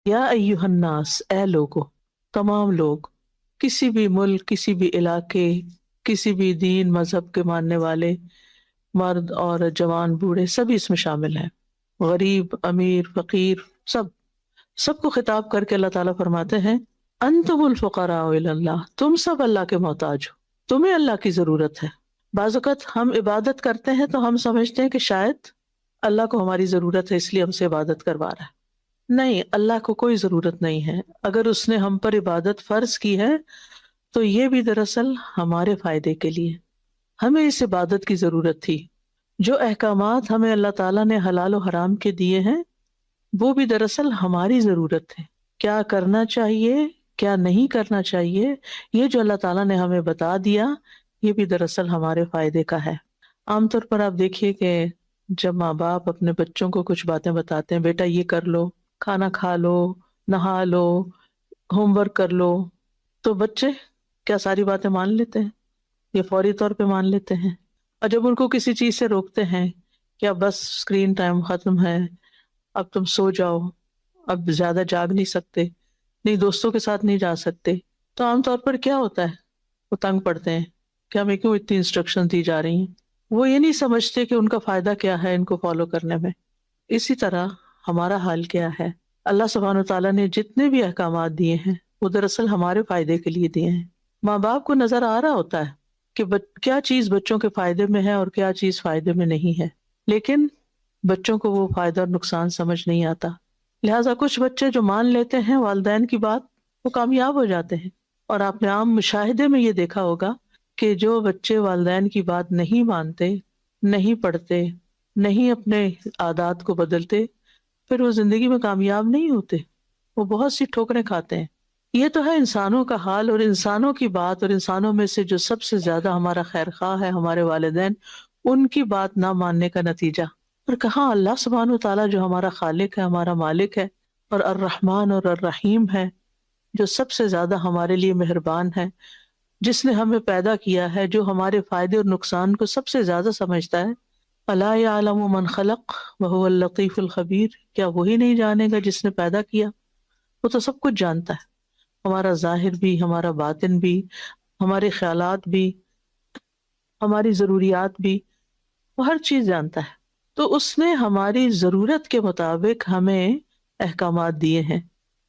یا ایھا الناس، اے لوگو، تمام لوگ، کسی بھی ملک، کسی بھی علاقے، کسی بھی دین مذہب کے ماننے والے، مرد عورت جوان بوڑھے سبھی اس میں شامل ہیں، غریب امیر فقیر، سب کو خطاب کر کے اللہ تعالیٰ فرماتے ہیں انتم الفقراء الی اللہ، تم سب اللہ کے محتاج ہو، تمہیں اللہ کی ضرورت ہے۔ بعض اوقات ہم عبادت کرتے ہیں تو ہم سمجھتے ہیں کہ شاید اللہ کو ہماری ضرورت ہے اس لیے ہم سے عبادت کروا رہا ہے۔ نہیں، اللہ کو کوئی ضرورت نہیں ہے۔ اگر اس نے ہم پر عبادت فرض کی ہے تو یہ بھی دراصل ہمارے فائدے کے لیے، ہمیں اس عبادت کی ضرورت تھی۔ جو احکامات ہمیں اللہ تعالیٰ نے حلال و حرام کے دیے ہیں وہ بھی دراصل ہماری ضرورت ہے، کیا کرنا چاہیے کیا نہیں کرنا چاہیے، یہ جو اللہ تعالیٰ نے ہمیں بتا دیا یہ بھی دراصل ہمارے فائدے کا ہے۔ عام طور پر آپ دیکھیے کہ جب ماں باپ اپنے بچوں کو کچھ باتیں بتاتے ہیں، بیٹا یہ کر لو، کھانا کھا لو، نہا لو، ہوم ورک کر لو، تو بچے کیا ساری باتیں مان لیتے ہیں؟ یہ فوری طور پہ مان لیتے ہیں۔ اور جب ان کو کسی چیز سے روکتے ہیں کہ اب بس اسکرین ٹائم ختم ہے، اب تم سو جاؤ، اب زیادہ جاگ نہیں سکتے، نہیں دوستوں کے ساتھ نہیں جا سکتے، تو عام طور پر کیا ہوتا ہے، وہ تنگ پڑتے ہیں کہ ہمیں کیوں اتنی انسٹرکشن دی جا رہی ہیں۔ وہ یہ نہیں سمجھتے کہ ان کا فائدہ کیا ہے ان کو فالو کرنے میں۔ اسی طرح ہمارا حال کیا ہے، اللہ سبحانہ وتعالیٰ نے جتنے بھی احکامات دیے ہیں وہ دراصل ہمارے فائدے کے لیے دیے ہیں۔ ماں باپ کو نظر آ رہا ہوتا ہے کہ کیا چیز بچوں کے فائدے میں ہے اور کیا چیز فائدے میں نہیں ہے، لیکن بچوں کو وہ فائدہ اور نقصان سمجھ نہیں آتا، لہٰذا کچھ بچے جو مان لیتے ہیں والدین کی بات وہ کامیاب ہو جاتے ہیں۔ اور آپ نے عام مشاہدے میں یہ دیکھا ہوگا کہ جو بچے والدین کی بات نہیں مانتے، نہیں پڑھتے، نہیں اپنے عادات کو بدلتے، پھر وہ زندگی میں کامیاب نہیں ہوتے، وہ بہت سی ٹھوکریں کھاتے ہیں۔ یہ تو ہے انسانوں کا حال اور انسانوں کی بات، اور انسانوں میں سے جو سب سے زیادہ ہمارا خیر خواہ ہے ہمارے والدین، ان کی بات نہ ماننے کا نتیجہ۔ اور کہاں اللہ سبحانہ وتعالیٰ جو ہمارا خالق ہے، ہمارا مالک ہے، اور الرحمن اور الرحیم ہے، جو سب سے زیادہ ہمارے لیے مہربان ہے، جس نے ہمیں پیدا کیا ہے، جو ہمارے فائدے اور نقصان کو سب سے زیادہ سمجھتا ہے۔ الا یعلم من خلق وهو اللطیف الخبیر، کیا وہی نہیں جانے گا جس نے پیدا کیا؟ وہ تو سب کچھ جانتا ہے، ہمارا ظاہر بھی، ہمارا باطن بھی، ہمارے خیالات بھی، ہماری ضروریات بھی، وہ ہر چیز جانتا ہے۔ تو اس نے ہماری ضرورت کے مطابق ہمیں احکامات دیے ہیں۔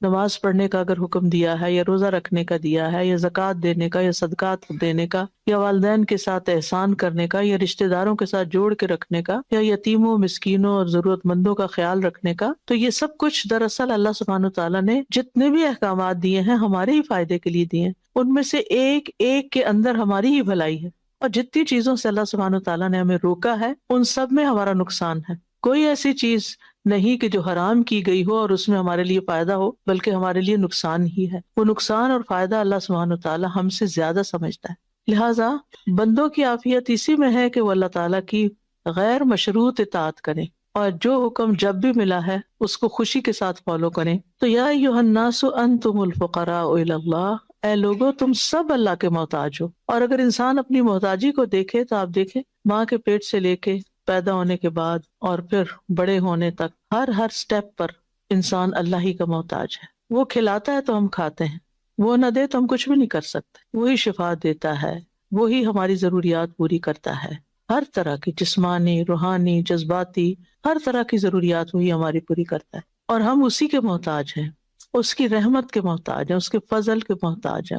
نماز پڑھنے کا اگر حکم دیا ہے، یا روزہ رکھنے کا دیا ہے، یا زکوٰۃ دینے کا، یا صدقات دینے کا، یا والدین کے ساتھ احسان کرنے کا، یا رشتہ داروں کے ساتھ جوڑ کے رکھنے کا، یا یتیموں مسکینوں اور ضرورت مندوں کا خیال رکھنے کا، تو یہ سب کچھ دراصل اللہ سبحانہ تعالیٰ نے جتنے بھی احکامات دیے ہیں ہمارے ہی فائدے کے لیے دیے ہیں۔ ان میں سے ایک ایک کے اندر ہماری ہی بھلائی ہے، اور جتنی چیزوں سے اللہ سبحانہ تعالیٰ نے ہمیں روکا ہے ان سب میں ہمارا نقصان ہے۔ کوئی ایسی چیز نہیں کہ جو حرام کی گئی ہو اور اس میں ہمارے لیے فائدہ ہو، بلکہ ہمارے لیے نقصان ہی ہے۔ وہ نقصان اور فائدہ اللہ سبحانہ تعالیٰ ہم سے زیادہ سمجھتا ہے، لہٰذا بندوں کی عافیت اسی میں ہے کہ وہ اللہ تعالیٰ کی غیر مشروط اطاعت کریں، اور جو حکم جب بھی ملا ہے اس کو خوشی کے ساتھ فالو کریں۔ تو یا ایھا الناس انتم الفقراء الی اللہ، اے لوگو تم سب اللہ کے محتاج ہو۔ اور اگر انسان اپنی محتاجی کو دیکھے تو آپ دیکھیں ماں کے پیٹ سے لے کے پیدا ہونے کے بعد اور پھر بڑے ہونے تک ہر سٹیپ پر انسان اللہ ہی کا محتاج ہے۔ وہ کھلاتا ہے تو ہم کھاتے ہیں، وہ نہ دے تو ہم کچھ بھی نہیں کر سکتے۔ وہی شفا دیتا ہے، وہی ہماری ضروریات پوری کرتا ہے، ہر طرح کی جسمانی، روحانی، جذباتی، ہر طرح کی ضروریات وہی ہماری پوری کرتا ہے، اور ہم اسی کے محتاج ہیں، اس کی رحمت کے محتاج ہیں، اس کے فضل کے محتاج ہیں،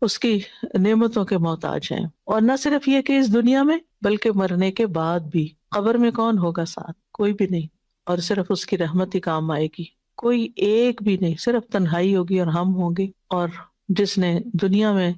اس کی نعمتوں کے محتاج ہیں۔ اور نہ صرف یہ کہ اس دنیا میں، بلکہ مرنے کے بعد بھی۔ قبر میں کون ہوگا ساتھ؟ کوئی بھی نہیں، اور صرف اس کی رحمت ہی کام آئے گی، کوئی ایک بھی نہیں، صرف تنہائی ہوگی اور ہم ہوں گے۔ اور جس نے دنیا میں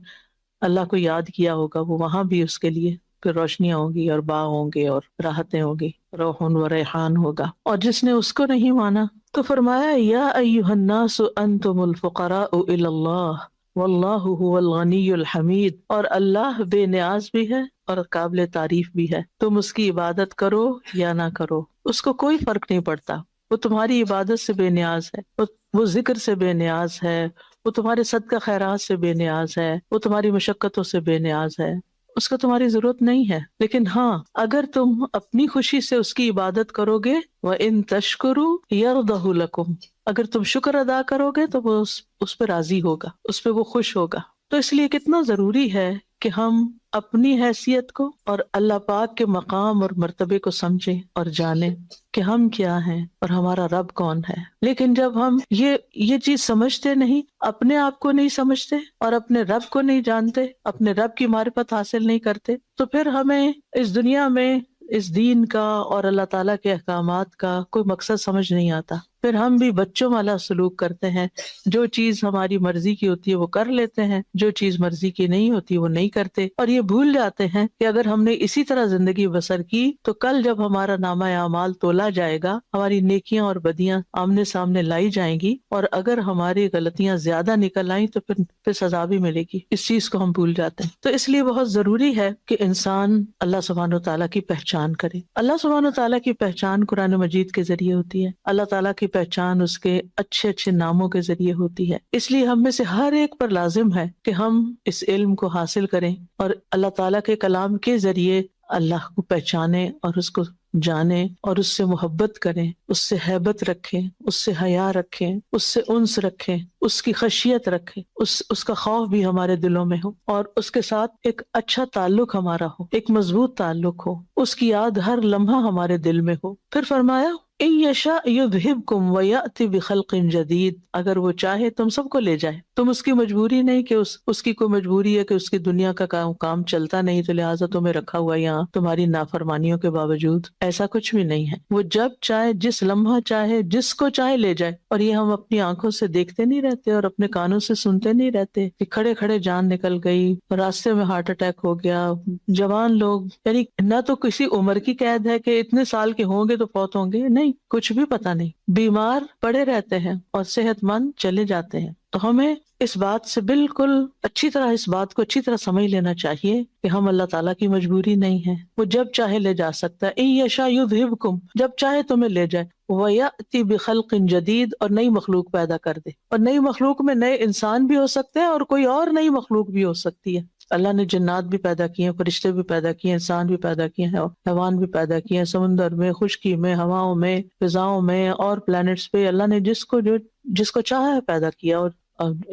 اللہ کو یاد کیا ہوگا وہ وہاں بھی اس کے لیے پھر روشنیاں ہوں گی اور باغ ہوں گے اور راحتیں ہوں گی، روح و ریحان ہوگا۔ اور جس نے اس کو نہیں مانا تو فرمایا یا ایھا الناس انتم الفقراء الی اللہ واللہ هو الغنی الحمید، اور اللہ بے نیاز بھی ہے اور قابل تعریف بھی ہے۔ تم اس کی عبادت کرو یا نہ کرو، اس کو کوئی فرق نہیں پڑتا، وہ تمہاری عبادت سے بے نیاز ہے، وہ ذکر سے بے نیاز ہے، وہ تمہارے صدقہ خیرات سے بے نیاز ہے، وہ تمہاری مشقتوں سے بے نیاز ہے، اس کا تمہاری ضرورت نہیں ہے، لیکن ہاں اگر تم اپنی خوشی سے اس کی عبادت کرو گے، وَإِن تَشْكُرُوا يَرْضَهُ لَكُمْ، اگر تم شکر ادا کرو گے تو وہ اس پہ راضی ہوگا، اس پہ وہ خوش ہوگا۔ تو اس لیے کتنا ضروری ہے کہ ہم اپنی حیثیت کو اور اللہ پاک کے مقام اور مرتبے کو سمجھیں اور جانیں کہ ہم کیا ہیں اور ہمارا رب کون ہے۔ لیکن جب ہم یہ چیز سمجھتے نہیں، اپنے آپ کو نہیں سمجھتے اور اپنے رب کو نہیں جانتے، اپنے رب کی معرفت حاصل نہیں کرتے، تو پھر ہمیں اس دنیا میں اس دین کا اور اللہ تعالیٰ کے احکامات کا کوئی مقصد سمجھ نہیں آتا۔ پھر ہم بھی بچوں والا سلوک کرتے ہیں، جو چیز ہماری مرضی کی ہوتی ہے وہ کر لیتے ہیں، جو چیز مرضی کی نہیں ہوتی وہ نہیں کرتے، اور یہ بھول جاتے ہیں کہ اگر ہم نے اسی طرح زندگی بسر کی تو کل جب ہمارا نامہ اعمال تولا جائے گا، ہماری نیکیاں اور بدیاں آمنے سامنے لائی جائیں گی، اور اگر ہماری غلطیاں زیادہ نکل آئیں تو پھر سزا بھی ملے گی۔ اس چیز کو ہم بھول جاتے ہیں۔ تو اس لیے بہت ضروری ہے کہ انسان اللہ سبحانہ و تعالیٰ کی پہچان کرے۔ اللہ سبحانہ و تعالیٰ کی پہچان قرآن مجید کے ذریعے ہوتی ہے، اللہ تعالیٰ کی پہچان اس کے اچھے اچھے ناموں کے ذریعے ہوتی ہے۔ اس لیے ہم میں سے ہر ایک پر لازم ہے کہ ہم اس علم کو حاصل کریں اور اللہ تعالیٰ کے کلام کے ذریعے اللہ کو پہچانیں اور اس کو جانیں اور اس سے محبت کریں، اس سے ہیبت رکھیں، اس سے حیا رکھیں، اس سے انس رکھیں، اس کی خشیت رکھیں، اس کا خوف بھی ہمارے دلوں میں ہو، اور اس کے ساتھ ایک اچھا تعلق ہمارا ہو، ایک مضبوط تعلق ہو، اس کی یاد ہر لمحہ ہمارے دل میں ہو۔ پھر فرمایا ان یشاء یذہبکم ویأتی بخلق جدید، اگر وہ چاہے تم سب کو لے جائے، تم اس کی مجبوری نہیں کہ اس کی کوئی مجبوری ہے کہ اس کی دنیا کا کام چلتا نہیں تو لہٰذا تمہیں رکھا ہوا یہاں تمہاری نافرمانیوں کے باوجود، ایسا کچھ بھی نہیں ہے۔ وہ جب چاہے، جس لمحہ چاہے، جس کو چاہے لے جائے، اور یہ ہم اپنی آنکھوں سے دیکھتے نہیں رہتے اور اپنے کانوں سے سنتے نہیں رہتے کہ کھڑے کھڑے جان نکل گئی، راستے میں ہارٹ اٹیک ہو گیا، جوان لوگ، یعنی نہ تو کسی عمر کی قید ہے کہ اتنے سال کے ہوں گے تو فوت ہوں گے، نہیں، کچھ بھی پتہ نہیں، بیمار پڑے رہتے ہیں اور صحت مند چلے جاتے ہیں۔ تو ہمیں اس بات سے بالکل اس بات کو اچھی طرح سمجھ لینا چاہیے کہ ہم اللہ تعالیٰ کی مجبوری نہیں ہے، وہ جب چاہے لے جا سکتا ہے۔ ان یشاء یذہبکم، جب چاہے تمہیں لے جائے، ویأتی بخلق جدید، اور نئی مخلوق پیدا کر دے، اور نئی مخلوق میں نئے انسان بھی ہو سکتے ہیں اور کوئی اور نئی مخلوق بھی ہو سکتی ہے۔ اللہ نے جنات بھی پیدا کیے ہیں، فرشتے بھی پیدا کیے ہیں، انسان بھی پیدا کیے ہیں، حیوان بھی پیدا کیے ہیں، سمندر میں، خشکی میں، ہواؤں میں، فضاؤں میں اور پلانٹس پہ اللہ نے جس کو چاہا ہے پیدا کیا، اور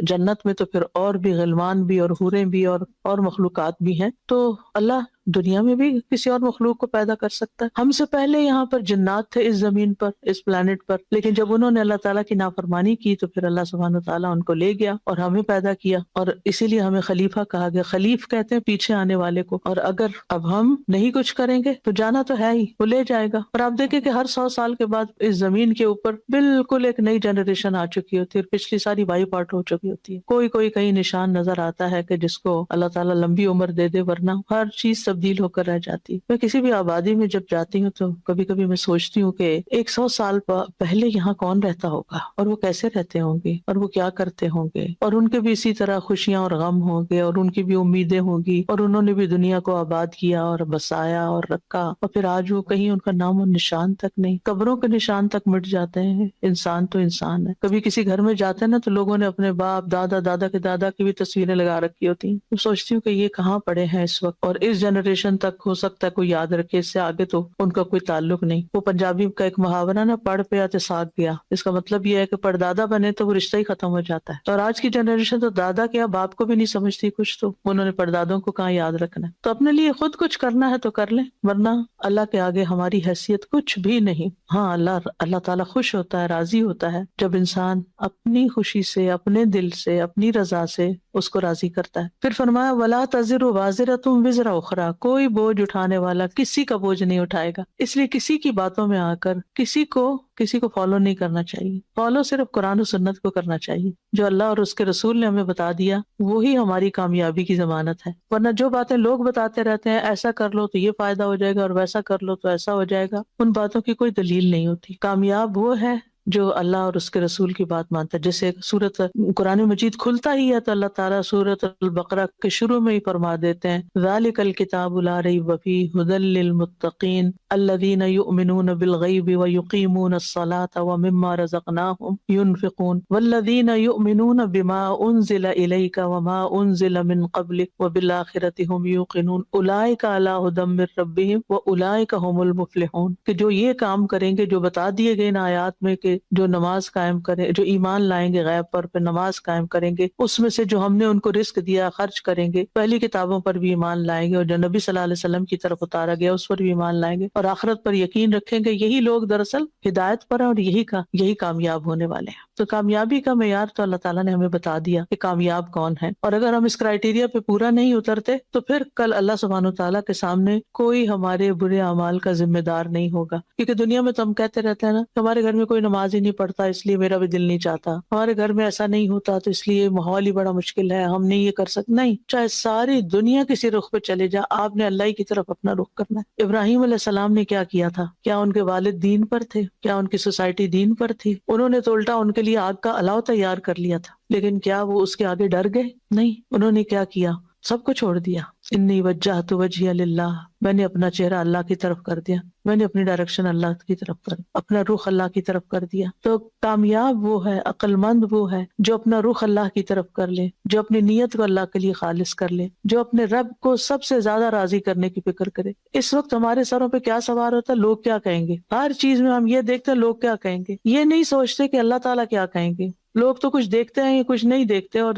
جنت میں تو پھر اور بھی غلمان بھی اور حوریں بھی اور مخلوقات بھی ہیں۔ تو اللہ دنیا میں بھی کسی اور مخلوق کو پیدا کر سکتا ہے۔ ہم سے پہلے یہاں پر جنات تھے اس زمین پر، اس پلانٹ پر، لیکن جب انہوں نے اللہ تعالیٰ کی نافرمانی کی تو پھر اللہ سبحانہ وتعالیٰ ان کو لے گیا اور ہمیں پیدا کیا، اور اسی لیے ہمیں خلیفہ کہا گیا۔ خلیف کہتے ہیں پیچھے آنے والے کو، اور اگر اب ہم نہیں کچھ کریں گے تو جانا تو ہے ہی، وہ لے جائے گا۔ اور آپ دیکھیں کہ ہر 100 سال کے بعد اس زمین کے اوپر بالکل ایک نئی جنریشن آ چکی ہوتی ہے اور پچھلی ساری وائپ آؤٹ ہو چکی ہوتی ہے۔ کوئی کہیں نشان نظر آتا ہے کہ جس کو اللہ تعالیٰ لمبی عمر دے دے، ورنہ ہر چیز تبدیل ہو کر رہ جاتی۔ میں کسی بھی آبادی میں جب جاتی ہوں تو کبھی کبھی میں سوچتی ہوں کہ 100 سال پہلے یہاں کون رہتا ہوگا، اور وہ کیسے رہتے ہوں گے، اور وہ کیا کرتے ہوں گے، اور ان کے بھی اسی طرح خوشیاں اور غم ہوں گے، اور ان کی بھی امیدیں ہوں گی، اور انہوں نے بھی دنیا کو آباد کیا اور بسایا اور رکھا، اور پھر آج وہ کہیں ان کا نام و نشان تک نہیں، قبروں کے نشان تک مٹ جاتے ہیں۔ انسان تو انسان ہے۔ کبھی کسی گھر میں جاتے ہیں نا تو لوگوں نے اپنے باپ دادا کے دادا کی بھی تصویریں لگا رکھی ہوتی ہیں۔ میں سوچتی ہوں کہ یہ کہاں پڑے ہیں اس وقت، اور اس جنریشن تک ہو سکتا ہے کوئی یاد رکھے، اس سے آگے تو ان کا کوئی تعلق نہیں۔ وہ پنجابی کا ایک محاورہ نا، پڑھ پیا تے ساگ گیا، اس کا مطلب یہ ہے کہ پردادا بنے تو وہ رشتہ ہی ختم ہو جاتا ہے۔ اور آج کی جنریشن تو دادا کیا باپ کو بھی نہیں سمجھتی، کچھ تو انہوں نے پردادوں کو کہاں یاد رکھنا ہے۔ تو اپنے لیے خود کچھ کرنا ہے تو کر لیں، ورنہ اللہ کے آگے ہماری حیثیت کچھ بھی نہیں۔ ہاں اللہ تعالیٰ خوش ہوتا ہے، راضی ہوتا ہے جب انسان اپنی خوشی سے، اپنے دل سے، اپنی رضا سے اس کو راضی کرتا ہے۔ پھر فرمایا وَلَا تَزِرُ وَازِرَةٌ وِزْرَ أُخْرَىٰ، کوئی بوجھ اٹھانے والا کسی کا بوجھ نہیں اٹھائے گا۔ اس لیے کسی کی باتوں میں آ کر کسی کو فالو نہیں کرنا چاہیے۔ فالو صرف قرآن و سنت کو کرنا چاہیے، جو اللہ اور اس کے رسول نے ہمیں بتا دیا وہی ہماری کامیابی کی ضمانت ہے۔ ورنہ جو باتیں لوگ بتاتے رہتے ہیں، ایسا کر لو تو یہ فائدہ ہو جائے گا اور ویسا کر لو تو ایسا ہو جائے گا، ان باتوں کی کوئی دلیل نہیں ہوتی۔ کامیاب وہ ہے جو اللہ اور اس کے رسول کی بات مانتا ہے. جیسے سورت قرآن مجید کھلتا ہی ہے تو اللہ تعالیٰ سورت البقرہ کے شروع میں ہی فرما دیتے ہیں ذالک الکتاب لا ریب فیہ ھدی للمتقین الذین یؤمنون بالغیب ویقیمون الصلاة ومما رزقناہم ينفقون والذین یؤمنون بما انزل الیک وما انزل من قبلک وبالآخرۃ ہم یوقنون اولئک علی ھدی من ربہم واولئک هم المفلحون. کہ جو یہ کام کریں گے جو بتا دیے گئے ان آیات میں کہ جو نماز قائم کریں، جو ایمان لائیں گے غیب پر پھر نماز قائم کریں گے، اس میں سے جو ہم نے ان کو رزق دیا خرچ کریں گے، پہلی کتابوں پر بھی ایمان لائیں گے اور جو نبی صلی اللہ علیہ وسلم کی طرف اتارا گیا اس پر بھی ایمان لائیں گے اور آخرت پر یقین رکھیں گے، یہی لوگ دراصل ہدایت پر ہیں اور یہی کامیاب ہونے والے ہیں. تو کامیابی کا معیار تو اللہ تعالیٰ نے ہمیں بتا دیا کہ کامیاب کون ہے، اور اگر ہم اس کرائیٹیریا پہ پورا نہیں اترتے تو پھر کل اللہ سبحانہ وتعالیٰ کے سامنے کوئی ہمارے برے اعمال کا ذمہ دار نہیں ہوگا. کیونکہ دنیا میں تو ہم کہتے رہتے ہیں نا کہ ہمارے گھر میں کوئی نماز ہی نہیں پڑھتا اس لیے میرا بھی دل نہیں چاہتا، ہمارے گھر میں ایسا نہیں ہوتا تو اس لیے ماحول ہی بڑا مشکل ہے، ہم نہیں یہ کر سکتے. نہیں، چاہے ساری دنیا کسی رخ پہ چلے جا، آپ نے اللہ ہی کی طرف اپنا رخ کرنا ہے. ابراہیم علیہ السلام نے کیا کیا تھا؟ کیا ان کے والد دین پر تھے؟ کیا ان کی سوسائٹی دین پر تھی؟ انہوں نے تو الٹا ان کے لیے آگ کا الاؤ تیار کر لیا تھا، لیکن کیا وہ اس کے آگے ڈر گئے؟ نہیں، انہوں نے کیا کیا؟ سب کو چھوڑ دیا. انی وجہت وجہی للہ، میں نے اپنا چہرہ اللہ کی طرف کر دیا، میں نے اپنی ڈائریکشن اللہ کی طرف کر، اپنا رخ اللہ کی طرف کر دیا. تو کامیاب وہ ہے، عقل مند وہ ہے جو اپنا رخ اللہ کی طرف کر لے، جو اپنی نیت کو اللہ کے لیے خالص کر لے، جو اپنے رب کو سب سے زیادہ راضی کرنے کی فکر کرے. اس وقت ہمارے سروں پہ کیا سوار ہوتا ہے؟ لوگ کیا کہیں گے. ہر چیز میں ہم یہ دیکھتے ہیں لوگ کیا کہیں گے، یہ نہیں سوچتے کہ اللہ تعالیٰ کیا کہیں گے. لوگ تو کچھ دیکھتے ہیں کچھ نہیں دیکھتے، اور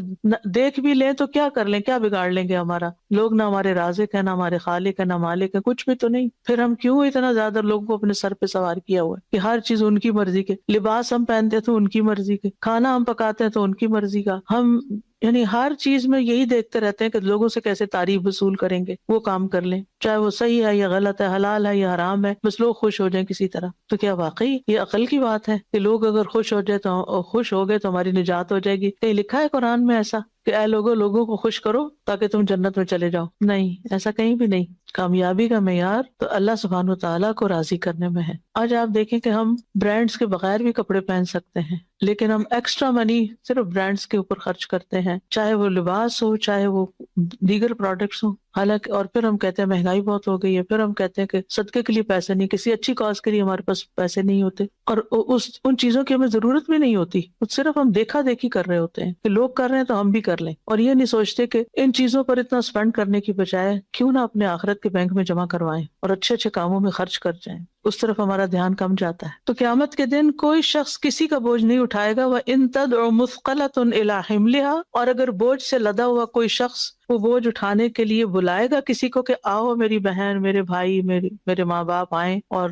دیکھ بھی لیں تو کیا کر لیں، کیا بگاڑ لیں گے ہمارا. لوگ نہ ہمارے رازق ہیں، نہ ہمارے خالق ہیں، نہ مالک ہے، کچھ بھی تو نہیں. پھر ہم کیوں اتنا زیادہ لوگوں کو اپنے سر پہ سوار کیا ہوا ہے کہ ہر چیز ان کی مرضی کے، لباس ہم پہنتے تو ان کی مرضی کے، کھانا ہم پکاتے ہیں تو ان کی مرضی کا. ہم یعنی ہر چیز میں یہی دیکھتے رہتے ہیں کہ لوگوں سے کیسے تعریف وصول کریں گے، وہ کام کر لیں، چاہے وہ صحیح ہے یا غلط ہے، حلال ہے یا حرام ہے، بس لوگ خوش ہو جائیں کسی طرح. تو کیا واقعی یہ عقل کی بات ہے کہ لوگ اگر خوش ہو جائے تو خوش ہو گئے تو ہماری نجات ہو جائے گی؟ کہیں لکھا ہے قرآن میں ایسا کہ اے لوگوں کو خوش کرو تاکہ تم جنت میں چلے جاؤ؟ نہیں، ایسا کہیں بھی نہیں. کامیابی کا معیار تو اللہ سبحانہ وتعالیٰ کو راضی کرنے میں ہے. آج آپ دیکھیں کہ ہم برانڈز کے بغیر بھی کپڑے پہن سکتے ہیں، لیکن ہم ایکسٹرا منی صرف برانڈز کے اوپر خرچ کرتے ہیں، چاہے وہ لباس ہو چاہے وہ دیگر پروڈکٹس ہوں. حالانکہ اور پھر ہم کہتے ہیں مہنگائی بہت ہو گئی ہے، پھر ہم کہتے ہیں کہ صدقے کے لیے پیسے نہیں، کسی اچھی کاز کے لیے ہمارے پاس پیسے نہیں ہوتے، اور ان چیزوں کی ہمیں ضرورت بھی نہیں ہوتی. صرف ہم دیکھا دیکھی کر رہے ہوتے ہیں کہ لوگ کر رہے ہیں تو ہم بھی کر لیں، اور یہ نہیں سوچتے کہ ان چیزوں پر اتنا اسپینڈ کرنے کی بجائے کیوں نہ اپنے آخرت کے بینک میں جمع کروائیں اور اچھے اچھے کاموں میں خرچ کر جائیں. اس طرف ہمارا دھیان کم جاتا ہے. تو قیامت کے دن کوئی شخص کسی کا بوجھ نہیں اٹھائے گا. وَإِن تَدْعُ مُثْقَلَةٌ إِلَىٰ حِمْلِهَا، اور اگر بوجھ سے لدا ہوا کوئی شخص وہ بوجھ اٹھانے کے لیے بلائے گا کسی کو کہ آؤ میری بہن، میرے بھائی، میرے ماں باپ آئیں اور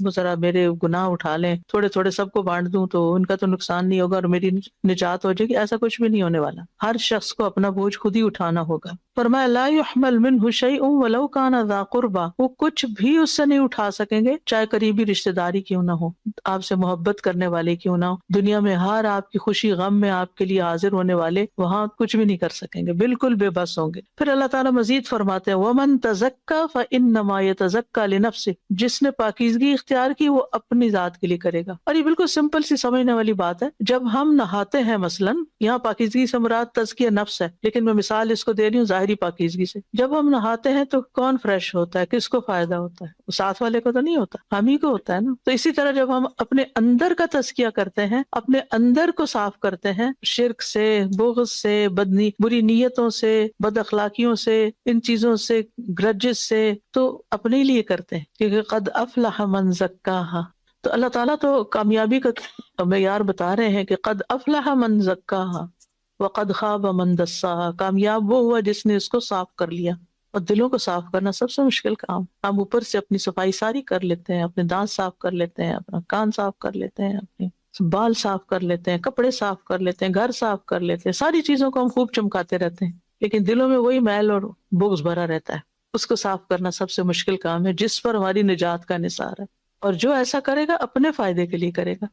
وہ ذرا میرے گناہ اٹھا لیں، تھوڑے تھوڑے سب کو بانٹ دوں تو ان کا تو نقصان نہیں ہوگا اور میری نجات ہو جائے گی. ایسا کچھ بھی نہیں ہونے والا. ہر شخص کو اپنا بوجھ خود ہی اٹھانا ہوگا. فرمایا لا يحمل منه شيء ولو كان ذا قربى، وہ کچھ بھی اس سے نہیں اٹھا سکیں گے چاہے قریبی رشتہ داری کیوں نہ ہو، آپ سے محبت کرنے والے کیوں نہ ہو. دنیا میں ہر آپ کی خوشی غم میں آپ کے لیے حاضر ہونے والے وہاں کچھ بھی نہیں کر سکیں گے، بالکل بے بس ہوں گے. پھر اللہ تعالیٰ مزید فرماتے ہیں وَمَن تَزَكَّى فَإِنَّمَا يَتَزَكَّى لِنَفْسِهِ، جس نے پاکیزگی اختیار کی وہ اپنی ذات کے لیے کرے گا. اور یہ بالکل سمپل سی سمجھنے والی بات ہے. جب ہم نہاتے ہیں مثلا، یہاں پاکیزگی سے مراد تزکیہ نفس ہے، لیکن میں مثال اس کو دے رہی ہوں ظاہری پاکیزگی سے. جب ہم نہاتے ہیں تو کون فریش ہوتا ہے، کس کو فائدہ ہوتا ہے؟ وہ ساتھ والے کو تو نہیں ہوتا، ہم ہی کو ہوتا ہے نا. تو اسی طرح جب ہم اپنے اندر کا تزکیہ کرتے ہیں، اپنے اندر کو صاف کرتے ہیں شرک سے، بغض سے، بری نیتوں سے، بد اخلاقیوں سے، ان چیزوں سے، گرجز سے، تو اپنے لیے کرتے ہیں. کیونکہ قد افلح من زکاہا، تو اللہ تعالیٰ تو کامیابی کا معیار بتا رہے ہیں کہ قد افلح من زکاہا وقد خاب من دساہا. کامیاب وہ ہوا جس نے اس کو صاف کر لیا. اور دلوں کو صاف کرنا سب سے مشکل کام. ہم اوپر سے اپنی صفائی ساری کر لیتے ہیں، اپنے دانت صاف کر لیتے ہیں، اپنا کان صاف کر لیتے ہیں، اپنے بال صاف کر لیتے ہیں، کپڑے صاف کر لیتے ہیں، گھر صاف کر لیتے ہیں، ساری چیزوں کو ہم خوب چمکاتے رہتے ہیں، لیکن دلوں میں وہی میل اور بغض بھرا رہتا ہے. اس کو صاف کرنا سب سے مشکل کام ہے جس پر ہماری نجات کا نثار ہے. اور جو ایسا کرے گا اپنے فائدے کے لیے کرے گا.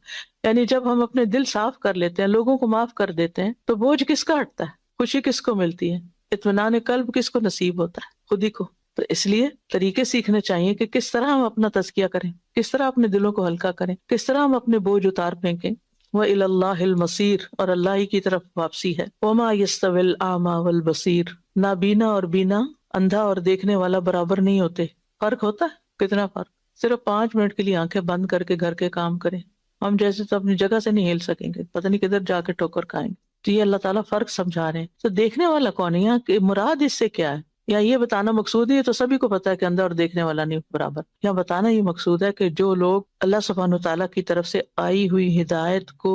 یعنی جب ہم اپنے دل صاف کر لیتے ہیں، لوگوں کو معاف کر دیتے ہیں، تو بوجھ کس کا ہٹتا ہے؟ خوشی کس کو ملتی ہے؟ اطمینان قلب کس کو نصیب ہوتا ہے؟ خود ہی کو. تو اس لیے طریقے سیکھنے چاہیے کہ کس طرح ہم اپنا تزکیہ کریں، کس طرح اپنے دلوں کو ہلکا کریں، کس طرح ہم اپنے بوجھ اتار پھینکیں۔ وَإِلَى اللَّهِ الْمَصِيرُ، اور اللہ ہی کی طرف واپسی ہے۔ وَمَا يَسْتَوِي الْأَعْمَى وَالْبَصِيرُ، نابینا اور بینا، اندھا اور دیکھنے والا برابر نہیں ہوتے۔ فرق ہوتا ہے، کتنا فرق؟ صرف 5 منٹ کے لیے آنکھیں بند کر کے گھر کے کام کریں، ہم جیسے تو اپنی جگہ سے نہیں ہل سکیں گے، پتہ نہیں کدھر جا کے ٹھوکر کھائیں گے۔ تو یہ اللہ تعالیٰ فرق سمجھا رہے ہیں۔ تو دیکھنے والا کون ہے یہاں، کہ مراد اس سے کیا ہے؟ یا یہ بتانا مقصود ہے، یہ تو سبھی کو پتا ہے کہ اندھا اور دیکھنے والا نہیں برابر۔ یا بتانا یہ مقصود ہے کہ جو لوگ اللہ سبحانہ تعالیٰ کی طرف سے آئی ہوئی ہدایت کو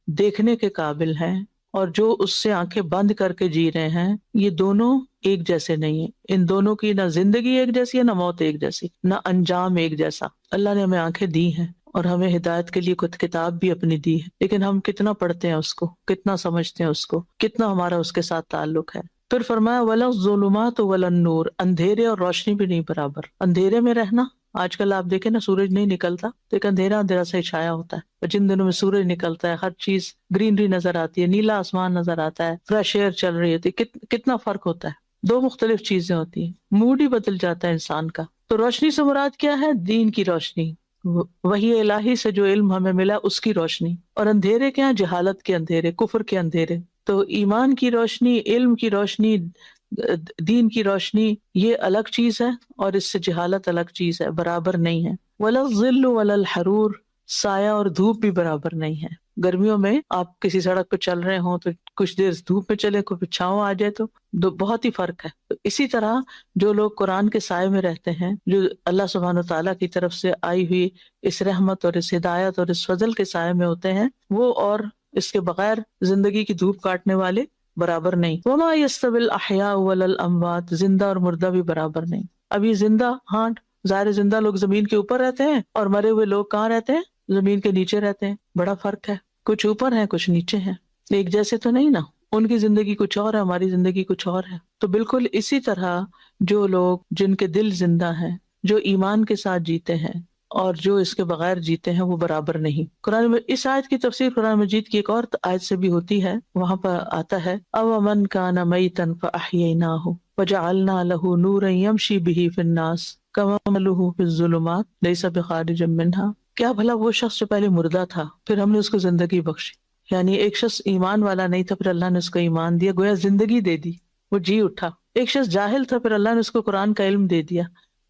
دیکھنے کے قابل ہیں اور جو اس سے آنکھیں بند کر کے جی رہے ہیں، یہ دونوں ایک جیسے نہیں ہیں۔ ان دونوں کی نہ زندگی ایک جیسی ہے، نہ موت ایک جیسی، نہ انجام ایک جیسا۔ اللہ نے ہمیں آنکھیں دی ہیں اور ہمیں ہدایت کے لیے کچھ کتاب بھی اپنی دی ہے، لیکن ہم کتنا پڑھتے ہیں اس کو، کتنا سمجھتے ہیں اس کو، کتنا ہمارا اس کے ساتھ تعلق ہے۔ پھر فرمایا وَلَا الظُّلُمَاتُ وَلَا النُّورُ، اندھیرے اور روشنی بھی نہیں برابر۔ اندھیرے میں رہنا، آج کل آپ دیکھیں نا سورج نہیں نکلتا تو ایک اندھیرا اندھیرا سے چھایا ہوتا ہے، اور جن دنوں میں سورج نکلتا ہے ہر چیز گرینری نظر آتی ہے، نیلا آسمان نظر آتا ہے، فریش ایئر چل رہی ہوتی ہے، کتنا فرق ہوتا ہے۔ دو مختلف چیزیں ہوتی ہیں، موڈ ہی بدل جاتا ہے انسان کا۔ تو روشنی سے مراد کیا ہے؟ دین کی روشنی، وحی الہی سے جو علم ہمیں ملا اس کی روشنی۔ اور اندھیرے کیا ہیں؟ جہالت کے اندھیرے، کفر کے اندھیرے۔ تو ایمان کی روشنی، علم کی روشنی، دین کی روشنی، یہ الگ چیز ہے اور اس سے جہالت الگ چیز ہے، برابر نہیں ہے۔ ولا الظل ولا الحرور، سایہ اور دھوپ بھی برابر نہیں ہے۔ گرمیوں میں آپ کسی سڑک پہ چل رہے ہوں تو کچھ دیر دھوپ میں چلے، کچھ چھاؤں آ جائے تو بہت ہی فرق ہے۔ تو اسی طرح جو لوگ قرآن کے سائے میں رہتے ہیں، جو اللہ سبحانہ تعالیٰ کی طرف سے آئی ہوئی اس رحمت اور اس ہدایت اور اس فضل کے سائے میں ہوتے ہیں، وہ اور اس کے بغیر زندگی کی دھوپ کاٹنے والے برابر نہیں۔ وما يستوي الاحیاء ولا الاموات، زندہ اور مردہ بھی برابر نہیں۔ ابھی زندہ، ہاں ظاہر زندہ لوگ زمین کے اوپر رہتے ہیں، اور مرے ہوئے لوگ کہاں رہتے ہیں؟ زمین کے نیچے رہتے ہیں۔ بڑا فرق ہے، کچھ اوپر ہیں کچھ نیچے ہیں، ایک جیسے تو نہیں نا۔ ان کی زندگی کچھ اور ہے، ہماری زندگی کچھ اور ہے۔ تو بالکل اسی طرح جو لوگ جن کے دل زندہ ہیں، جو ایمان کے ساتھ جیتے ہیں اور جو اس کے بغیر جیتے ہیں، وہ برابر نہیں۔ قرآن میں اس آیت کی تفسیر قرآن مجید کی ایک اور آیت سے بھی ہوتی ہے، وہاں پر آتا ہے أَوَمَنْ كَانَ مَيْتًا فَأَحْيَيْنَاهُ وَجَعَلْنَا لَهُ نُورًا يَمْشِي بِهِ فِي النَّاسِ كَمَثَلِهِ فِي الظُّلُمَاتِ لَيْسَ بِخَارِجٍ مِّنْهَا، کیا بھلا وہ شخص جو پہلے مردہ تھا پھر ہم نے اس کو زندگی بخشی، یعنی ایک شخص ایمان والا نہیں تھا، پھر اللہ نے اس کو ایمان دیا، گویا زندگی دے دی، وہ جی اٹھا۔ ایک شخص جاہل تھا، پھر اللہ نے اس کو قرآن کا علم دے دیا،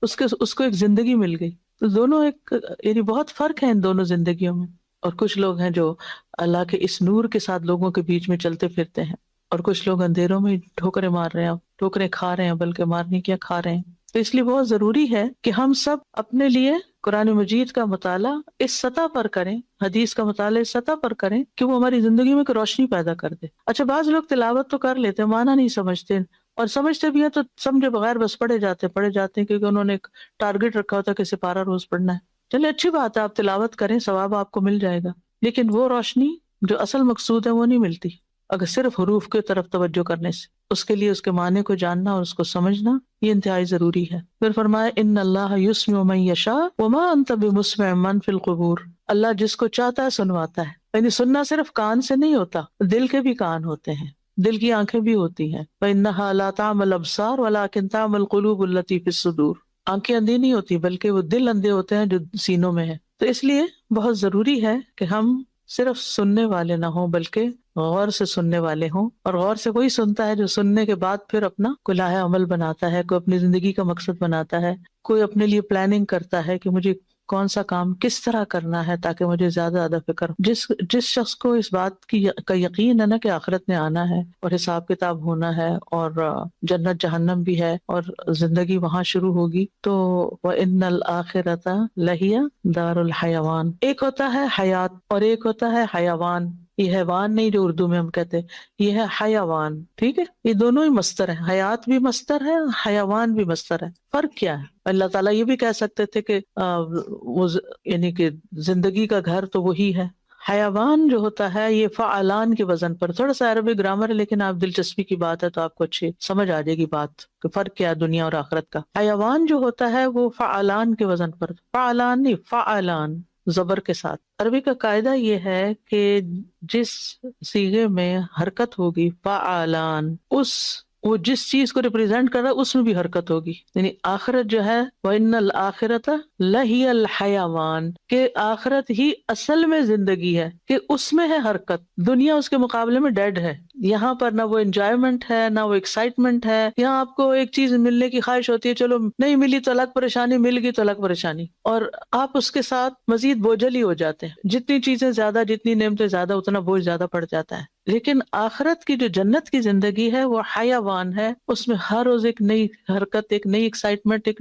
اس کو ایک زندگی مل گئی۔ تو دونوں ایک، یعنی بہت فرق ہے ان دونوں زندگیوں میں۔ اور کچھ لوگ ہیں جو اللہ کے اس نور کے ساتھ لوگوں کے بیچ میں چلتے پھرتے ہیں، اور کچھ لوگ اندھیروں میں ٹھوکریں مار رہے ہیں، ٹھوکریں کھا رہے ہیں، بلکہ مارنی کیا کھا رہے ہیں۔ تو اس لیے بہت ضروری ہے کہ ہم سب اپنے لیے قرآن مجید کا مطالعہ اس سطح پر کریں، حدیث کا مطالعہ اس سطح پر کریں کہ وہ ہماری زندگی میں ایک روشنی پیدا کر دے۔ اچھا، بعض لوگ تلاوت تو کر لیتے ہیں، معنی نہیں سمجھتے، اور سمجھتے بھی ہیں تو سمجھے بغیر بس پڑھے جاتے ہیں، کیونکہ انہوں نے ایک ٹارگٹ رکھا ہوتا ہے کہ سپارہ روز پڑھنا ہے۔ چلے اچھی بات ہے، آپ تلاوت کریں، ثواب آپ کو مل جائے گا، لیکن وہ روشنی جو اصل مقصود ہے وہ نہیں ملتی اگر صرف حروف کی طرف توجہ کرنے سے۔ اس کے لیے اس کے معنی کو جاننا اور اس کو سمجھنا یہ انتہائی ضروری ہے۔ پھر فرمایا ان اللہ یسمع من یشاء وما انت بمسمع من فی القبور، اللہ جس کو چاہتا ہے سنواتا ہے۔ یعنی سننا صرف کان سے نہیں ہوتا، دل کے بھی کان ہوتے ہیں، دل کی آنکھیں بھی ہوتی ہیں۔ فإنها لا تعمى الأبصار ولكن تعمى القلوب التي في الصدور، آنکھیں اندھی نہیں ہوتی بلکہ وہ دل اندھے ہوتے ہیں جو سینوں میں ہے۔ تو اس لیے بہت ضروری ہے کہ ہم صرف سننے والے نہ ہوں بلکہ غور سے سننے والے ہوں، اور غور سے وہی سنتا ہے جو سننے کے بعد پھر اپنا کوئی لائحہ عمل بناتا ہے، کوئی اپنی زندگی کا مقصد بناتا ہے، کوئی اپنے لیے پلاننگ کرتا ہے کہ مجھے کون سا کام کس طرح کرنا ہے تاکہ مجھے زیادہ زیادہ فکر ہو۔ جس شخص کو اس بات کا یقین ہے نا کہ آخرت میں آنا ہے اور حساب کتاب ہونا ہے اور جنت جہنم بھی ہے اور زندگی وہاں شروع ہوگی، تو وَإِنَّ الْآخِرَةَ لَهِيَ دَارُ الْحَيَوَانِ، ایک ہوتا ہے حیات اور ایک ہوتا ہے حیوان۔ یہ حیوان نہیں جو اردو میں ہم کہتے ہیں، یہ ہے حیوان، ٹھیک ہے؟ یہ دونوں ہی مصدر ہے، حیات بھی مصدر ہے، حیوان بھی مصدر ہے۔ فرق کیا ہے؟ اللہ تعالیٰ یہ بھی کہہ سکتے تھے کہ یعنی کہ زندگی کا گھر تو وہی ہے۔ حیوان جو ہوتا ہے یہ فعلان کے وزن پر، تھوڑا سا عربی گرامر ہے لیکن آپ دلچسپی کی بات ہے تو آپ کو اچھی سمجھ آ جائے گی بات کہ فرق کیا ہے دنیا اور آخرت کا۔ حیوان جو ہوتا ہے وہ فعلان کے وزن پر، فعلان نہیں فعلان زبر کے ساتھ۔ عربی کا قاعدہ یہ ہے کہ جس صیغے میں حرکت ہوگی فعلان، اس وہ جس چیز کو ریپرزینٹ کر رہا ہے اس میں بھی حرکت ہوگی. یعنی آخرت جو ہے وَإِنَّ الْآخِرَةَ لَهِيَ الْحَيَوَانُ، کہ آخرت ہی اصل میں زندگی ہے، کہ اس میں ہے حرکت. دنیا اس کے مقابلے میں ڈیڈ ہے. یہاں پر نہ وہ انجوائمنٹ ہے نہ وہ ایکسائٹمنٹ ہے. یہاں آپ کو ایک چیز ملنے کی خواہش ہوتی ہے، چلو نہیں ملی تو الگ پریشانی، مل گئی تو الگ پریشانی، اور آپ اس کے ساتھ مزید بوجھل ہی ہو جاتے ہیں. جتنی چیزیں زیادہ، جتنی نعمتیں زیادہ، اتنا بوجھ زیادہ پڑ جاتا ہے. لیکن آخرت کی جو جنت کی زندگی ہے وہ حیوان ہے. اس میں ہر روز ایک نئی حرکت، ایک نئی ایکسائٹمنٹ، ایک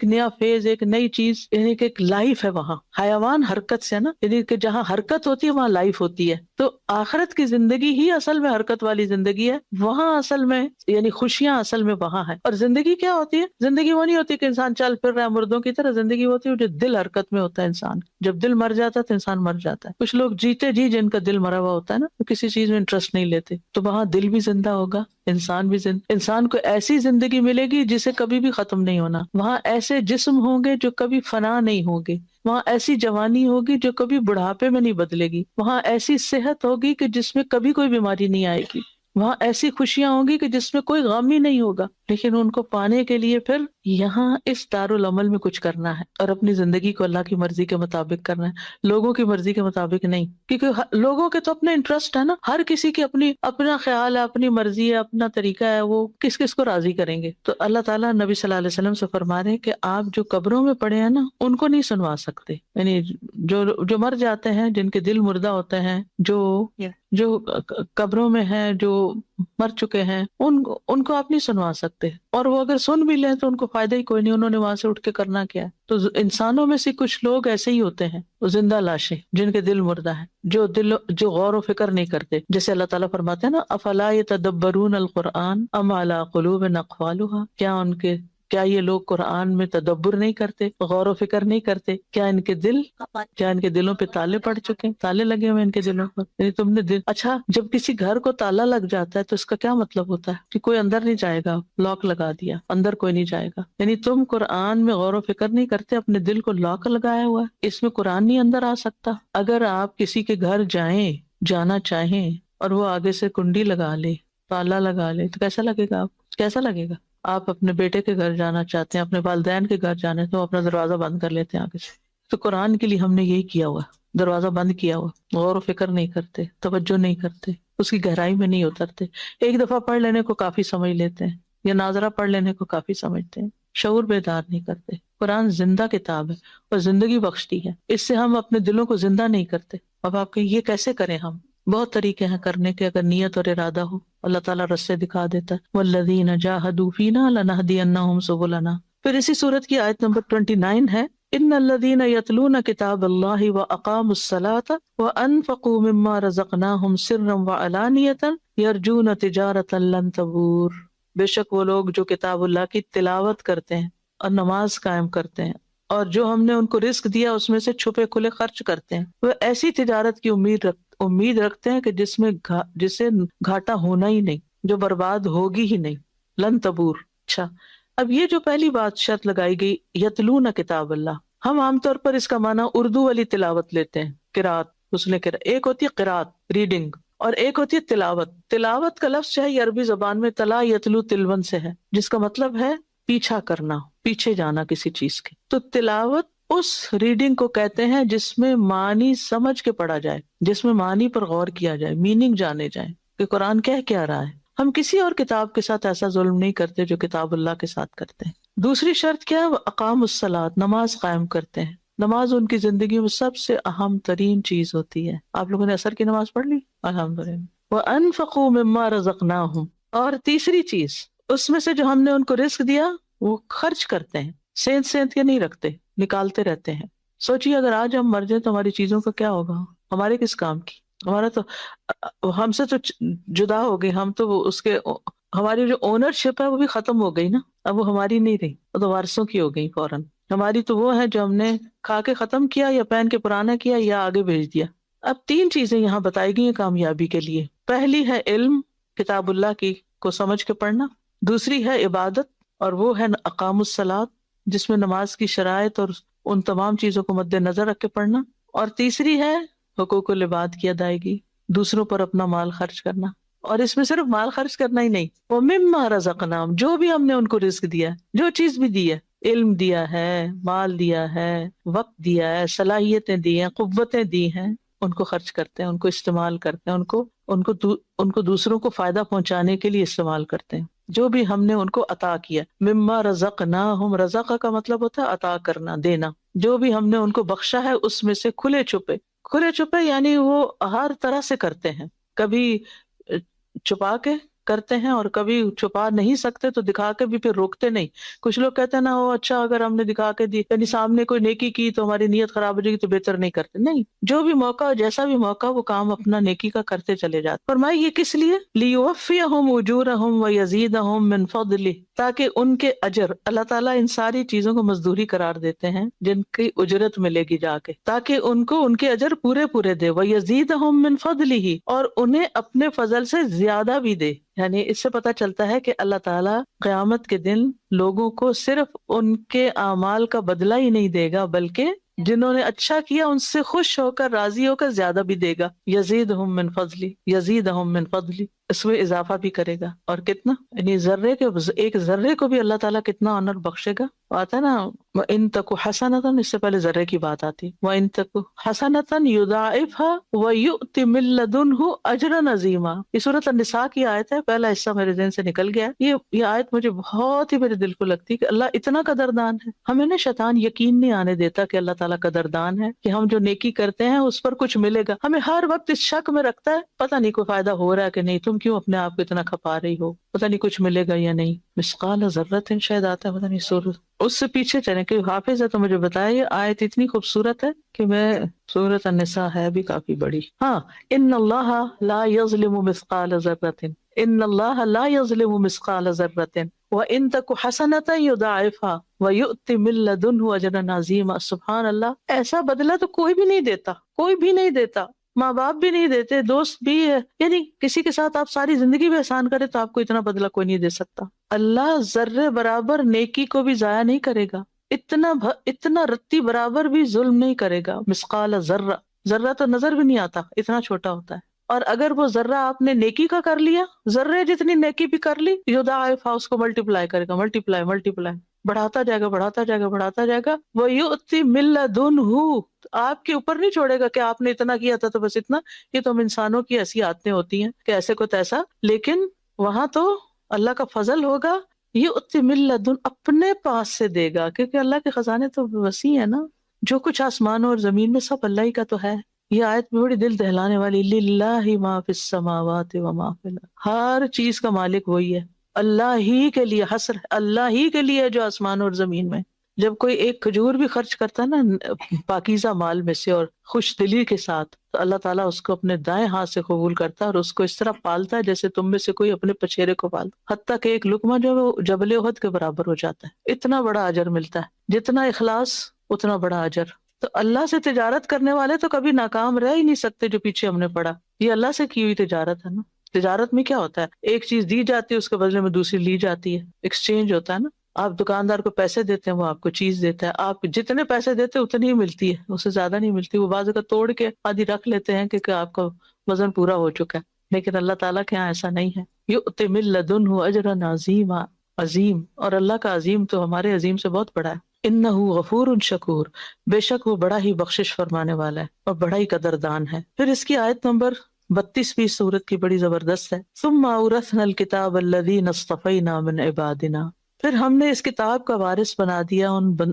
نیا فیز، ایک نئی چیز، یعنی کہ ایک لائف ہے وہاں. حیوان حرکت سے نا، یعنی کہ جہاں حرکت ہوتی ہے وہاں لائف ہوتی ہے. تو آخرت کی زندگی ہی اصل میں حرکت والی زندگی ہے. وہاں اصل میں یعنی خوشیاں اصل میں وہاں ہے. اور زندگی کیا ہوتی ہے؟ زندگی وہ نہیں ہوتی کہ انسان چل پھر رہا ہے مردوں کی طرح. زندگی ہوتی ہے جو دل حرکت میں ہوتا ہے انسان. جب دل مر جاتا ہے تو انسان مر جاتا ہے. کچھ لوگ جیتے جی جن کا دل مرا ہوا ہوتا ہے نا، تو کسی چیز میں انٹرسٹ نہیں لیتے، تو وہاں دل بھی زندہ ہوگا، انسان بھی زندہ. انسان کو ایسی زندگی ملے گی جسے کبھی بھی ختم نہیں ہونا. وہاں ایسے جسم ہوں گے جو کبھی فنا نہیں ہوں گے. وہاں ایسی جوانی ہوگی جو کبھی بڑھاپے میں نہیں بدلے گی. وہاں ایسی صحت ہوگی کہ جس میں کبھی کوئی بیماری نہیں آئے گی. وہاں ایسی خوشیاں ہوں گی کہ جس میں کوئی غم ہی نہیں ہوگا. لیکن ان کو پانے کے لیے پھر یہاں اس دارالعمل میں کچھ کرنا ہے، اور اپنی زندگی کو اللہ کی مرضی کے مطابق کرنا ہے، لوگوں کی مرضی کے مطابق نہیں. کیونکہ لوگوں کے تو اپنے انٹرسٹ ہے نا، ہر کسی کی اپنا خیال ہے، اپنی مرضی ہے، اپنا طریقہ ہے، وہ کس کس کو راضی کریں گے. تو اللہ تعالیٰ نبی صلی اللہ علیہ وسلم سے فرما رہے ہیں کہ آپ جو قبروں میں پڑے ہیں نا ان کو نہیں سنوا سکتے. یعنی جو مر جاتے ہیں، جن کے دل مردہ ہوتے ہیں، جو قبروں میں ہیں، جو مر چکے ہیں، ان کو آپ نہیں سنوا سکتے. اور وہ اگر سن بھی لیں تو ان کو فائدہ ہی کوئی نہیں. انہوں نے وہاں سے اٹھ کے کرنا کیا ہے؟ تو انسانوں میں سے کچھ لوگ ایسے ہی ہوتے ہیں، وہ زندہ لاشیں جن کے دل مردہ ہیں، جو غور و فکر نہیں کرتے. جیسے اللہ تعالیٰ فرماتے ہیں نا، افلا یتدبرون القرآن ام علی قلوب اقفالها، کیا یہ لوگ قرآن میں تدبر نہیں کرتے، غور و فکر نہیں کرتے؟ کیا ان کے دلوں پہ تالے پڑ چکے ہیں، تالے لگے ہوئے ان کے دلوں پر؟ یعنی تم نے اچھا، جب کسی گھر کو تالا لگ جاتا ہے تو اس کا کیا مطلب ہوتا ہے؟ کہ کوئی اندر نہیں جائے گا، لاک لگا دیا، اندر کوئی نہیں جائے گا. یعنی تم قرآن میں غور و فکر نہیں کرتے، اپنے دل کو لاک لگایا ہوا ہے، اس میں قرآن نہیں اندر آ سکتا. اگر آپ کسی کے گھر جانا چاہیں اور وہ آگے سے کنڈی لگا لے، تالا لگا لے، تو کیسا لگے گا؟ کیسا لگے گا؟ آپ اپنے بیٹے کے گھر جانا چاہتے ہیں، اپنے والدین کے گھر جانے تو اپنا دروازہ بند کر لیتے ہیں آگے سے. تو قرآن کے لیے ہم نے یہی کیا ہوا، دروازہ بند کیا ہوا. غور و فکر نہیں کرتے، توجہ نہیں کرتے، اس کی گہرائی میں نہیں اترتے. ایک دفعہ پڑھ لینے کو کافی سمجھ لیتے ہیں، یا ناظرہ پڑھ لینے کو کافی سمجھتے ہیں، شعور بیدار نہیں کرتے. قرآن زندہ کتاب ہے اور زندگی بخشتی ہے، اس سے ہم اپنے دلوں کو زندہ نہیں کرتے. اب آپ کہ یہ کیسے کریں؟ ہم بہت طریقے ہیں کرنے کے، اگر نیت اور ارادہ ہو اللہ تعالیٰ رستے دکھا دیتا ہے. والذین جاہدوا فینا لنہدینہم سبلنا. پھر اسی سورت کی آیت نمبر 29 ہے، ان الذین یتلون کتاب اللہ واقاموا الصلاۃ وانفقوا مما رزقناہم سرا وعلانیۃ یرجون تجارۃ لن تبور. بے شک وہ لوگ جو کتاب اللہ کی تلاوت کرتے ہیں اور نماز قائم کرتے ہیں، اور جو ہم نے ان کو رزق دیا اس میں سے چھپے کھلے خرچ کرتے ہیں، وہ ایسی تجارت کی امید رکھتے ہیں کہ جسے گھاٹا ہونا ہی نہیں، جو برباد ہوگی ہی نہیں. لن تبور. اچھا، اب یہ جو پہلی بات شرط لگائی گئی، یتلون کتاب اللہ، ہم عام طور پر اس کا معنی اردو والی تلاوت لیتے ہیں، قرات. ایک ہوتی ہے قرات، ریڈنگ، اور ایک ہوتی ہے تلاوت. تلاوت کا لفظ ہے عربی زبان میں تلا یتلو تلون سے ہے، جس کا مطلب ہے پیچھا کرنا، پیچھے جانا کسی چیز کے. تو تلاوت اس ریڈنگ کو کہتے ہیں جس میں معنی سمجھ کے پڑھا جائے، جس میں معنی پر غور کیا جائے، میننگ جانے جائیں کہ قرآن کیا رہا ہے. ہم کسی اور کتاب کے ساتھ ایسا ظلم نہیں کرتے جو کتاب اللہ کے ساتھ کرتے ہیں. دوسری شرط کیا ہے؟ وہ اقام الصلاۃ، نماز قائم کرتے ہیں. نماز ان کی زندگی میں سب سے اہم ترین چیز ہوتی ہے. آپ لوگوں نے عصر کی نماز پڑھ لی؟ الحمدللہ. وَأَنفَقُوا مِمَّا رَزَقْنَاهُمْ. اور تیسری چیز، اس میں سے جو ہم نے ان کو رزق دیا وہ خرچ کرتے ہیں، سینت کے نہیں رکھتے، نکالتے رہتے ہیں. سوچیے اگر آج ہم مر جائیں تو ہماری چیزوں کا کیا ہوگا؟ ہمارے کس کام کی؟ ہمارا تو ہم سے تو جدا ہو گئی، ہم تو اس کے، ہماری جو اونرشپ ہے وہ بھی ختم ہو گئی نا. اب وہ ہماری نہیں رہی، وہ تو وارثوں کی ہو گئی فوراً. ہماری تو وہ ہے جو ہم نے کھا کے ختم کیا یا پہن کے پرانا کیا یا آگے بھیج دیا. اب تین چیزیں یہاں بتائی گئی ہیں کامیابی کے لیے. پہلی ہے علم، کتاب اللہ کی کو سمجھ کے پڑھنا. دوسری ہے عبادت، اور وہ ہے اقام الصلاۃ، جس میں نماز کی شرائط اور ان تمام چیزوں کو مد نظر رکھ کے پڑھنا. اور تیسری ہے حقوق العباد کی ادائیگی، دوسروں پر اپنا مال خرچ کرنا. اور اس میں صرف مال خرچ کرنا ہی نہیں، وہ مما رزقناہم، جو بھی ہم نے ان کو رزق دیا ہے، جو چیز بھی دی ہے، علم دیا ہے، مال دیا ہے، وقت دیا ہے، صلاحیتیں دی ہیں، قوتیں دی ہیں، ان کو خرچ کرتے ہیں، ان کو استعمال کرتے ہیں، ان کو دوسروں کو فائدہ پہنچانے کے لیے استعمال کرتے ہیں، جو بھی ہم نے ان کو عطا کیا۔ مما رزقناہم، رزق کا مطلب ہوتا ہے عطا کرنا، دینا، جو بھی ہم نے ان کو بخشا ہے اس میں سے کھلے چھپے یعنی وہ ہر طرح سے کرتے ہیں، کبھی چھپا کے کرتے ہیں اور کبھی چھپا نہیں سکتے تو دکھا کے بھی پھر روکتے نہیں۔ کچھ لوگ کہتے ہیں نا وہ اچھا اگر ہم نے دکھا کے دی یعنی سامنے کوئی نیکی کی تو ہماری نیت خراب ہو جائے گی تو بہتر نہیں کرتے، نہیں، جو بھی موقع جیسا بھی موقع وہ کام اپنا نیکی کا کرتے چلے جاتے۔ فرمایا یہ کس لیے؟ لیوفیہم اجورہم ویزیدہم من فضلہ، تاکہ ان کے اجر، اللہ تعالیٰ ان ساری چیزوں کو مزدوری قرار دیتے ہیں جن کی اجرت ملے گی جا کے، تاکہ ان کو ان کے اجر پورے دے، ویزیدہم من فضلہ، اور انہیں اپنے فضل سے زیادہ بھی دے۔ یعنی اس سے پتہ چلتا ہے کہ اللہ تعالیٰ قیامت کے دن لوگوں کو صرف ان کے اعمال کا بدلہ ہی نہیں دے گا بلکہ جنہوں نے اچھا کیا ان سے خوش ہو کر راضی ہو کر زیادہ بھی دے گا۔ یزیدہم من فضلی، یزیدہم من فضلی، اس میں اضافہ بھی کرے گا، اور کتنا، یعنی ایک ذرے کو بھی اللہ تعالیٰ کتنا آنر بخشے گا۔ آتا ہے نا وَإِن تَكُ حَسَنَةً، اس سے پہلے ذرے کی بات آتی، وَإِن تَكُ حَسَنَةً يُضَاعِفْهَا وَيُؤْتِ مِن لَّدُنْهُ أَجْرًا عَظِيمًا۔ یہ سورۃ النساء کی آیت ہے، پہلا حصہ میرے ذہن سے نکل گیا۔ یہ آیت مجھے بہت ہی میرے دل کو لگتی ہے کہ اللہ اتنا قدردان ہے۔ ہمیں نا شیطان یقین نہیں آنے دیتا کہ اللہ تعالیٰ قدردان ہے، کہ ہم جو نیکی کرتے ہیں اس پر کچھ ملے گا، ہمیں ہر وقت اس شک میں رکھتا ہے پتہ نہیں کوئی فائدہ ہو رہا ہے کہ نہیں، تم کیوں اپنے آپ کو اتنا کھپا رہی ہو، پتہ نہیں کچھ ملے گا یا نہیں۔ مثقال ذرۃ شاید آتا ہے، پتہ نہیں سورۃ، اس سے پیچھے چلیں کہ حافظ ہے تو مجھے بتایا یہ آیت اتنی خوبصورت ہے کہ میں سورۃ النساء ہے بھی کافی بڑی، ہاں، ان اللہ لا یظلم مثقال ذرۃ، ان اللہ لا یظلم مثقال ذرۃ وَإِن تَكُ حَسَنَةً يُضَاعِفْهَا وَيُؤْتِ مِن لَّدُنْهُ أَجْرًا عَظِيمًا۔ سبحان اللہ، ایسا بدلہ تو کوئی بھی نہیں دیتا، کوئی بھی نہیں دیتا، ماں باپ بھی نہیں دیتے، دوست بھی ہے، یعنی کسی کے ساتھ آپ ساری زندگی بھی احسان کرے تو آپ کو اتنا بدلہ کوئی نہیں دے سکتا۔ اللہ ذرے برابر نیکی کو بھی ضائع نہیں کرے گا، اتنا رتی برابر بھی ظلم نہیں کرے گا۔ مثقال ذرہ، ذرہ تو نظر بھی نہیں آتا، اتنا چھوٹا ہوتا ہے، اور اگر وہ ذرہ آپ نے نیکی کا کر لیا، ذرے جتنی نیکی بھی کر لی، یضاعفها، اس کو ملٹیپلائی کرے گا، ملٹیپلائی بڑھاتا جائے گا، بڑھاتا جائے گا۔ وَيُؤْتِ مِن لَّدُنْهُ، آپ کے اوپر نہیں چھوڑے گا کہ آپ نے اتنا کیا تھا تو بس اتنا، یہ تو ہم انسانوں کی ایسی عادتیں ہوتی ہیں کہ ایسے کو تیسا، لیکن وہاں تو اللہ کا فضل ہوگا، یؤتِ مِن لَّدُنْهُ، اپنے پاس سے دے گا، کیونکہ اللہ کے خزانے تو وسیع ہے نا، جو کچھ آسمانوں اور زمین میں سب اللہ ہی کا تو ہے۔ یہ آیت میں بڑی دل دہلانے والی، للہ ما فی السماوات و ما فی الارض، ہر چیز کا مالک وہی ہے، اللہ ہی کے لیے حسر، اللہ ہی کے لیے جو آسمان اور زمین میں۔ جب کوئی ایک کھجور بھی خرچ کرتا ہے نا پاکیزہ مال میں سے اور خوش دلی کے ساتھ، تو اللہ تعالیٰ اس کو اپنے دائیں ہاتھ سے قبول کرتا ہے اور اس کو اس طرح پالتا ہے جیسے تم میں سے کوئی اپنے پچھیرے کو پالتا، حتیٰ کہ ایک لقمہ جو ہے وہ جبل احد کے برابر ہو جاتا ہے، اتنا بڑا اجر ملتا ہے، جتنا اخلاص اتنا بڑا اجر۔ تو اللہ سے تجارت کرنے والے تو کبھی ناکام رہ ہی نہیں سکتے، جو پیچھے ہم نے پڑھا، یہ اللہ سے کی ہوئی تجارت ہے نا۔ تجارت میں کیا ہوتا ہے، ایک چیز دی جاتی ہے، اس کے بدلے میں دوسری لی جاتی ہے، ایکسچینج ہوتا ہے نا۔ آپ دکاندار کو پیسے دیتے ہیں، وہ آپ کو چیز دیتا ہے، آپ جتنے پیسے دیتے ہیں اتنی ہی ملتی ہے، اس سے زیادہ نہیں ملتی، وہ بعض کا توڑ کے آدھی رکھ لیتے ہیں کیونکہ آپ کا وزن پورا ہو چکا ہے، لیکن اللہ تعالیٰ کے یہاں ایسا نہیں ہے۔ یؤتی من لدنہ اجرا عظیما، عظیم، اور اللہ کا عظیم تو ہمارے عظیم سے بہت بڑا ہے۔ انہ غفور شکور، بے شک وہ بڑا ہی بخشش فرمانے والا ہے اور بڑا ہی قدردان ہے۔ پھر اس کی آیت نمبر 32 سورت کی بڑی زبردست ہے، ثم اورثنا الکتاب الذین اصطفینا من عبادنا، پھر ہم نے اس کتاب کا وارث بنا دیا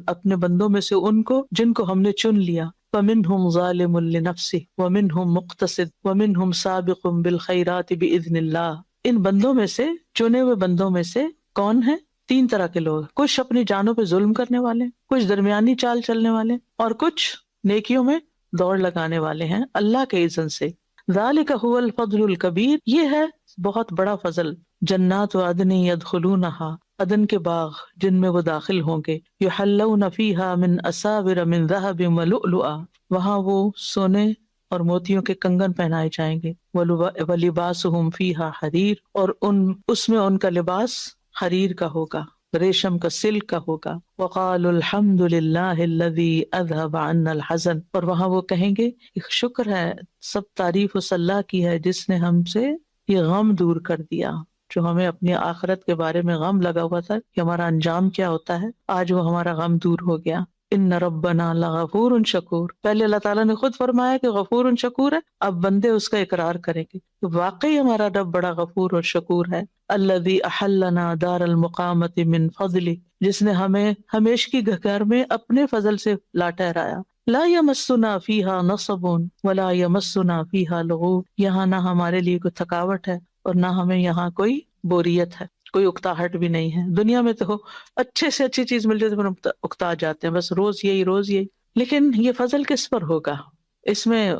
اپنے بندوں میں سے ان کو جن کو ہم نے چن لیا، فمنہم ظالم لنفسہ ومنہم مقتصد ومنہم سابق بالخیرات باذن اللہ۔ ان بندوں میں سے، چنے ہوئے بندوں میں سے کون ہیں؟ 3 طرح کے لوگ، کچھ اپنی جانوں پہ ظلم کرنے والے، کچھ درمیانی چال چلنے والے، اور کچھ نیکیوں میں دوڑ لگانے والے ہیں اللہ کے اذن سے۔ ذالک هو الفضل الکبیر، یہ ہے بہت بڑا فضل۔ جنات عدن یدخلونہا، عدن کے باغ جن میں وہ داخل ہوں گے، یحلون فیہا من اساور من ذہب ولؤلؤا، وہاں وہ سونے اور موتیوں کے کنگن پہنائے جائیں گے، ولباسہم فیہا حریر، اور اس میں ان کا لباس حریر کا ہوگا، ریشم کا، سلک کا ہوگا۔ وقالوا الحمد للہ الذی اذهب عنا الحزن، اور وہاں وہ کہیں گے شکر ہے، سب تعریف اس اللہ کی ہے جس نے ہم سے یہ غم دور کر دیا، جو ہمیں اپنی آخرت کے بارے میں غم لگا ہوا تھا کہ ہمارا انجام کیا ہوتا ہے، آج وہ ہمارا غم دور ہو گیا۔ ان ربنا لغفور شکور، پہلے اللہ تعالیٰ نے خود فرمایا کہ غفور شکور ہے، اب بندے اس کا اقرار کریں گے کہ واقعی ہمارا رب بڑا غفور اور شکور ہے۔ الذی احلنا دار المقامۃ من فضلہ، جس نے ہمیں ہمیشگی کے گھر میں اپنے فضل سے لا ٹھہرایا۔ لا یمسنا فیہا نصب ولا یمسنا فیہا لغوب، یہاں نہ ہمارے لیے کوئی تھکاوٹ ہے اور نہ ہمیں یہاں کوئی بوریت ہے، کوئی اکتاہٹ بھی نہیں ہے۔ دنیا میں تو اچھے سے اچھی چیز مل جاتی ہے تو اکتا جاتے ہیں، بس روز یہی۔ لیکن یہ فضل کس پر ہوگا؟ اس میں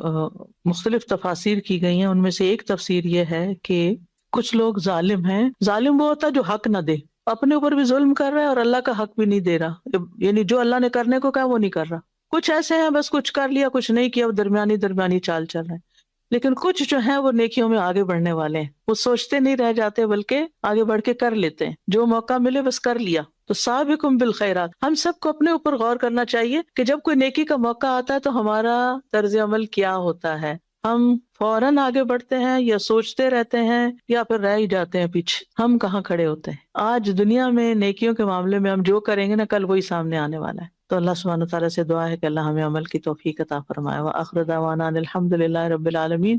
مختلف تفاسیر کی گئی ہیں، ان میں سے ایک تفسیر یہ ہے کہ کچھ لوگ ظالم ہیں۔ ظالم وہ ہوتا ہے جو حق نہ دے، اپنے اوپر بھی ظلم کر رہا ہے اور اللہ کا حق بھی نہیں دے رہا، یعنی جو اللہ نے کرنے کو کہا وہ نہیں کر رہا۔ کچھ ایسے ہیں بس کچھ کر لیا کچھ نہیں کیا، وہ درمیانی چال چل رہے ہیں۔ لیکن کچھ جو ہیں وہ نیکیوں میں آگے بڑھنے والے ہیں، وہ سوچتے نہیں رہ جاتے بلکہ آگے بڑھ کے کر لیتے ہیں، جو موقع ملے بس کر لیا۔ تو سابقم بالخیرات، ہم سب کو اپنے اوپر غور کرنا چاہیے کہ جب کوئی نیکی کا موقع آتا ہے تو ہمارا طرز عمل کیا ہوتا ہے۔ ہم فوراً آگے بڑھتے ہیں یا سوچتے رہتے ہیں یا پھر رہ ہی جاتے ہیں پیچھے؟ ہم کہاں کھڑے ہوتے ہیں؟ آج دنیا میں نیکیوں کے معاملے میں ہم جو کریں گے نا، کل وہی سامنے آنے والا ہے۔ تو اللہ سبحانہ تعالیٰ سے دعا ہے کہ اللہ ہمیں عمل کی توفیق عطا فرمائے۔ وآخر دعوانا ان الحمد للہ رب العالمین۔